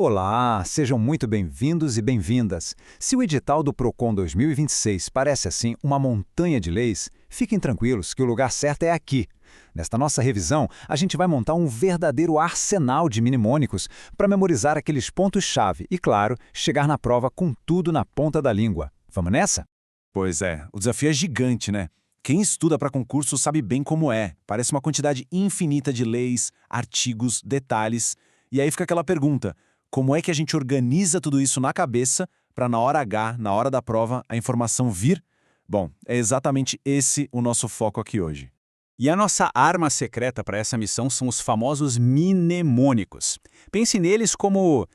Olá, sejam muito bem-vindos e bem-vindas. Se o edital do Procon 2026 parece assim uma montanha de leis, fiquem tranquilos que o lugar certo é aqui. Nesta nossa revisão, a gente vai montar um verdadeiro arsenal de mnemônicos para memorizar aqueles pontos-chave e, claro, chegar na prova com tudo na ponta da língua. Vamos nessa? Pois é, o desafio é gigante, né? Quem estuda para concurso sabe bem como é. Parece uma quantidade infinita de leis, artigos, detalhes. E aí fica aquela pergunta: como é que a gente organiza tudo isso na cabeça para na hora H, na hora da prova, a informação vir? Bom, é exatamente esse o nosso foco aqui hoje. E a nossa arma secreta para essa missão são os famosos mnemônicos. Pense neles como,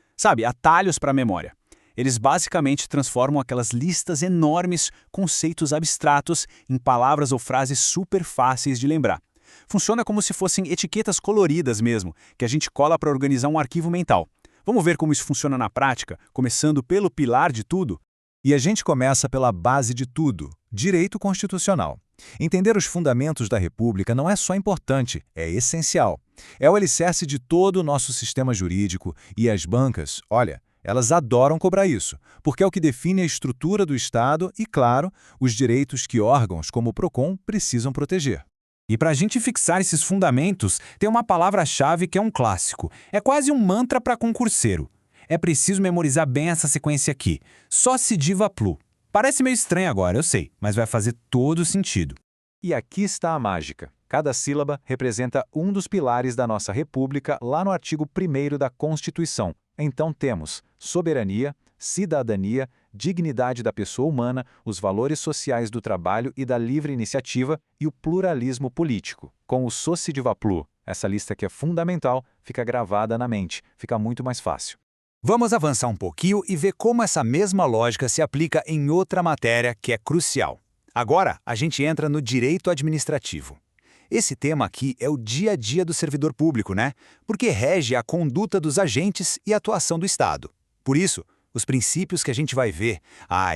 atalhos para a memória. Eles basicamente transformam aquelas listas enormes, conceitos abstratos, em palavras ou frases super fáceis de lembrar. Funciona como se fossem etiquetas coloridas mesmo, que a gente cola para organizar um arquivo mental. Vamos ver como isso funciona na prática, começando pelo pilar de tudo? E a gente começa pela base de tudo, direito constitucional. Entender os fundamentos da República não é só importante, é essencial. É o alicerce de todo o nosso sistema jurídico e as bancas, olha, elas adoram cobrar isso, porque é o que define a estrutura do Estado e, claro, os direitos que órgãos como o Procon precisam proteger. E para a gente fixar esses fundamentos, tem uma palavra-chave que é um clássico. É quase um mantra para concurseiro. É preciso memorizar bem essa sequência aqui. Sociediva plu. Parece meio estranho agora, eu sei, mas vai fazer todo sentido. E aqui está a mágica. Cada sílaba representa um dos pilares da nossa República lá no artigo 1º da Constituição. Então temos soberania, cidadania, dignidade da pessoa humana, os valores sociais do trabalho e da livre iniciativa e o pluralismo político. Com o Sociediva plu, essa lista que é fundamental, fica gravada na mente, fica muito mais fácil. Vamos avançar um pouquinho e ver como essa mesma lógica se aplica em outra matéria que é crucial. Agora, a gente entra no direito administrativo. Esse tema aqui é o dia a dia do servidor público, né? Porque rege a conduta dos agentes e a atuação do Estado. Por isso, os princípios que a gente vai ver,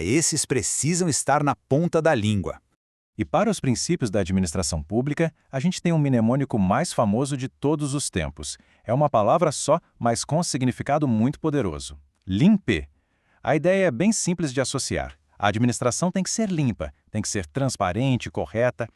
esses precisam estar na ponta da língua. E para os princípios da administração pública, a gente tem um mnemônico mais famoso de todos os tempos. É uma palavra só, mas com um significado muito poderoso. Limpe. A ideia é bem simples de associar. A administração tem que ser limpa, tem que ser transparente, correta.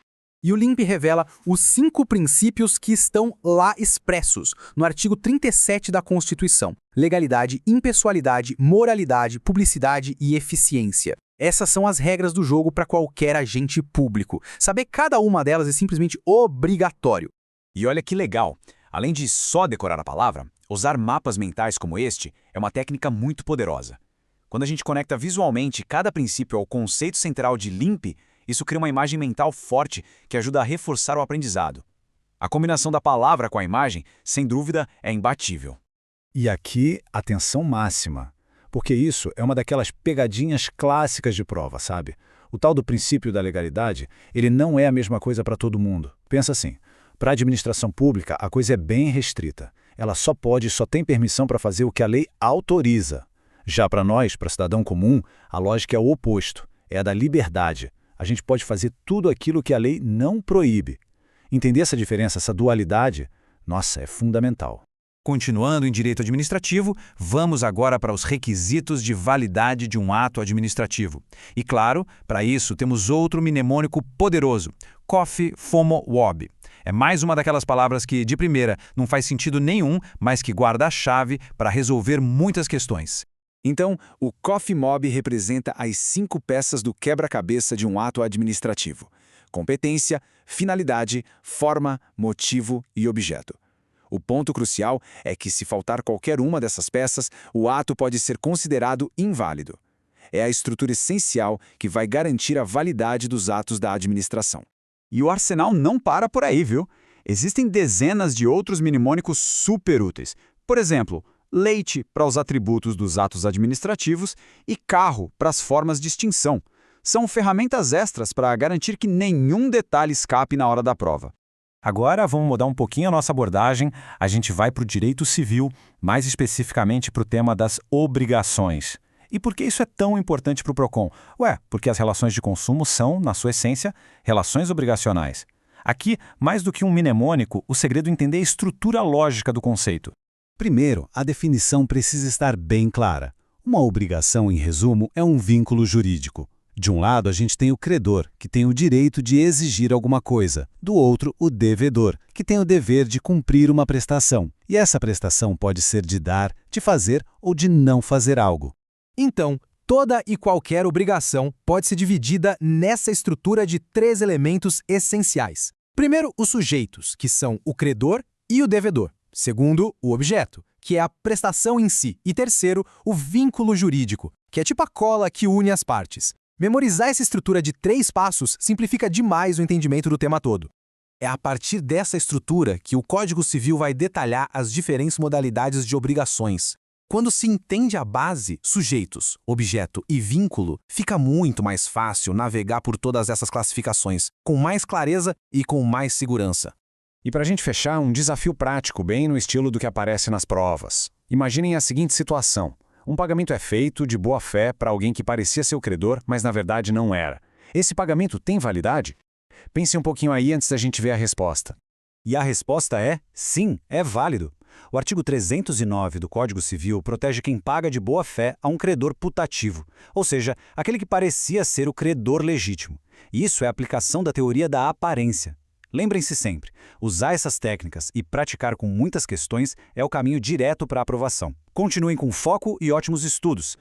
E o LIMP revela os 5 princípios que estão lá expressos, no artigo 37 da Constituição. Legalidade, impessoalidade, moralidade, publicidade e eficiência. Essas são as regras do jogo para qualquer agente público. Saber cada uma delas é simplesmente obrigatório. E olha que legal, além de só decorar a palavra, usar mapas mentais como este é uma técnica muito poderosa. Quando a gente conecta visualmente cada princípio ao conceito central de LIMP, isso cria uma imagem mental forte que ajuda a reforçar o aprendizado. A combinação da palavra com a imagem, sem dúvida, é imbatível. E aqui, atenção máxima, porque isso é uma daquelas pegadinhas clássicas de prova, sabe? O tal do princípio da legalidade, ele não é a mesma coisa para todo mundo. Pensa assim, para a administração pública, a coisa é bem restrita. Ela só tem permissão para fazer o que a lei autoriza. Já para nós, para cidadão comum, a lógica é o oposto, é a da liberdade. A gente pode fazer tudo aquilo que a lei não proíbe. Entender essa diferença, essa dualidade, nossa, é fundamental. Continuando em direito administrativo, vamos agora para os requisitos de validade de um ato administrativo. E claro, para isso temos outro mnemônico poderoso, COFE, FOMO, WOB. É mais uma daquelas palavras que, de primeira, não faz sentido nenhum, mas que guarda a chave para resolver muitas questões. Então, o COFE-MOB representa as 5 peças do quebra-cabeça de um ato administrativo: competência, finalidade, forma, motivo e objeto. O ponto crucial é que, se faltar qualquer uma dessas peças, o ato pode ser considerado inválido. É a estrutura essencial que vai garantir a validade dos atos da administração. E o arsenal não para por aí, viu? Existem dezenas de outros mnemônicos super úteis. Por exemplo, leite para os atributos dos atos administrativos e carro para as formas de extinção. São ferramentas extras para garantir que nenhum detalhe escape na hora da prova. Agora vamos mudar um pouquinho a nossa abordagem. A gente vai para o direito civil, mais especificamente para o tema das obrigações. E por que isso é tão importante para o Procon? Porque as relações de consumo são, na sua essência, relações obrigacionais. Aqui, mais do que um mnemônico, o segredo é entender a estrutura lógica do conceito. Primeiro, a definição precisa estar bem clara. Uma obrigação, em resumo, é um vínculo jurídico. De um lado, a gente tem o credor, que tem o direito de exigir alguma coisa. Do outro, o devedor, que tem o dever de cumprir uma prestação. E essa prestação pode ser de dar, de fazer ou de não fazer algo. Então, toda e qualquer obrigação pode ser dividida nessa estrutura de 3 elementos essenciais. Primeiro, os sujeitos, que são o credor e o devedor. Segundo, o objeto, que é a prestação em si. E terceiro, o vínculo jurídico, que é tipo a cola que une as partes. Memorizar essa estrutura de 3 passos simplifica demais o entendimento do tema todo. É a partir dessa estrutura que o Código Civil vai detalhar as diferentes modalidades de obrigações. Quando se entende a base, sujeitos, objeto e vínculo, fica muito mais fácil navegar por todas essas classificações, com mais clareza e com mais segurança. E para a gente fechar, um desafio prático, bem no estilo do que aparece nas provas. Imaginem a seguinte situação. Um pagamento é feito de boa fé para alguém que parecia ser o credor, mas na verdade não era. Esse pagamento tem validade? Pense um pouquinho aí antes da gente ver a resposta. E a resposta é sim, é válido. O artigo 309 do Código Civil protege quem paga de boa fé a um credor putativo, ou seja, aquele que parecia ser o credor legítimo. Isso é a aplicação da teoria da aparência. Lembrem-se sempre, usar essas técnicas e praticar com muitas questões é o caminho direto para a aprovação. Continuem com foco e ótimos estudos.